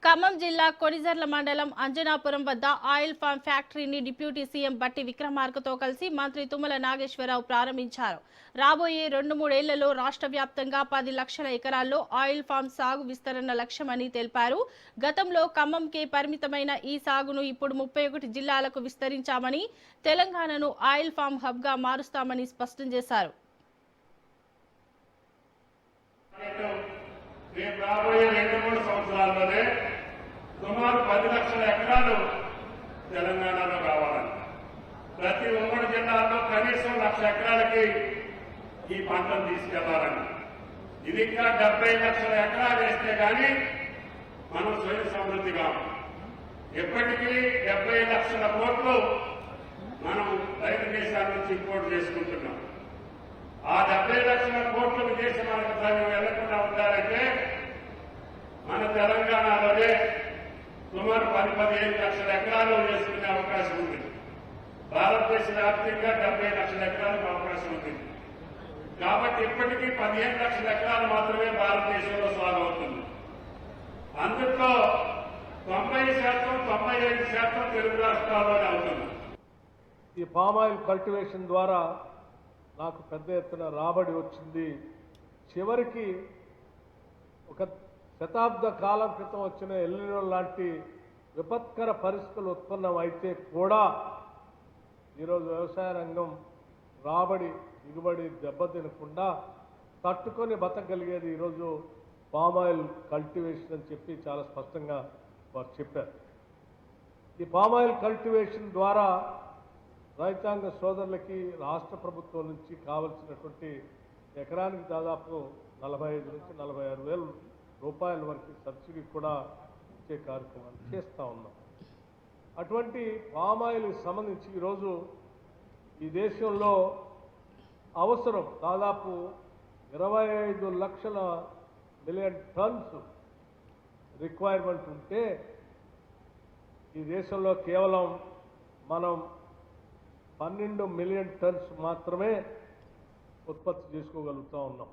ఖమ్మం జిల్లా కొణిజర్ల మండలం అంజనాపురం వద్ద ఆయిల్ ఫామ్ ఫ్యాక్టరీని డిప్యూటీ సీఎం బట్టి విక్రమార్కతో కలిసి మంత్రి తుమ్మల నాగేశ్వరరావు ప్రారంభించారు. రాబోయే 2-3 ఏళ్లలో రాష్ట్ర వ్యాప్తంగా 10 లక్షల ఎకరాల్లో ఆయిల్ ఫామ్ సాగు విస్తరణ లక్ష్యమని తెలిపారు. గతంలో ఖమ్మంకే పరిమితమైన ఈ సాగును ఇప్పుడు 31 జిల్లాలకు విస్తరించామని, తెలంగాణను ఆయిల్ ఫామ్ హబ్గా మారుస్తామని స్పష్టం చేశారు. రాబోయే 2-3 సంవత్సరాల్లోనే సుమారు 10 లక్షల ఎకరాలు తెలంగాణలో కావాలని, ప్రతి ఉమ్మడి జిల్లాలో కనీసం 1,00,000 ఎకరాలకి ఈ పంటను తీసుకెళ్లాలని, ఇది ఇంకా 70 లక్షల ఎకరాలు వేస్తే గాని మనం స్వయం సమృద్ధిగా ఎప్పటికీ 70 లక్షల కోట్లు మనం బయట దేశాల నుంచి ఇంపోర్ట్ చేసుకుంటున్నాం. ఆ 70 లక్షల కోట్ల విదేశీ మనకు ద్రవ్యం వెళ్లకుండా ఉండాలంటే మన తెలంగాణలోనే సుమారు 10-15 లక్షల ఎకరాలు చేసుకునే అవకాశం ఉంది. భారతదేశ వ్యాప్తంగా 70 లక్షల ఎకరాలకు అవకాశం ఉంది. కాబట్టి ఇప్పటికీ 15 లక్షల ఎకరాలు మాత్రమే భారతదేశంలో సాగు అవుతుంది. అందులో 90%, 95% తెలుగు రాష్ట్రాల్లోనే అవుతుంది. ఈ పామాయిల్ కల్టివేషన్ ద్వారా నాకు పెద్ద ఎత్తున రాబడి వచ్చింది. చివరికి ఒక శతాబ్ద కాలం క్రితం వచ్చిన ఎల్నినో లాంటి విపత్కర పరిస్థితులు ఉత్పన్నం అయితే కూడా ఈరోజు వ్యవసాయ రంగం రాబడి దిగుబడి దెబ్బతినకుండా తట్టుకొని బతకగలిగేది ఈరోజు పామాయిల్ కల్టివేషన్ అని చెప్పి చాలా స్పష్టంగా వారు చెప్పారు. ఈ పామాయిల్ కల్టివేషన్ ద్వారా రైతాంగ సోదరులకి రాష్ట్ర ప్రభుత్వం నుంచి కావలసినటువంటి ఎకరానికి దాదాపు 45 నుంచి 46 వేల రూపాయల వరకు సబ్సిడీ కూడా ఇచ్చే కార్యక్రమాలు చేస్తూ ఉన్నాం. అటువంటి పామాయిల్కి సంబంధించి ఈరోజు ఈ దేశంలో అవసరం దాదాపు 25 లక్షల మిలియన్ టన్స్ రిక్వైర్మెంట్ ఉంటే ఈ దేశంలో కేవలం మనం 12 మిలియన్ టన్స్ మాత్రమే ఉత్పత్తి చేసుకోగలుగుతూ ఉన్నాం.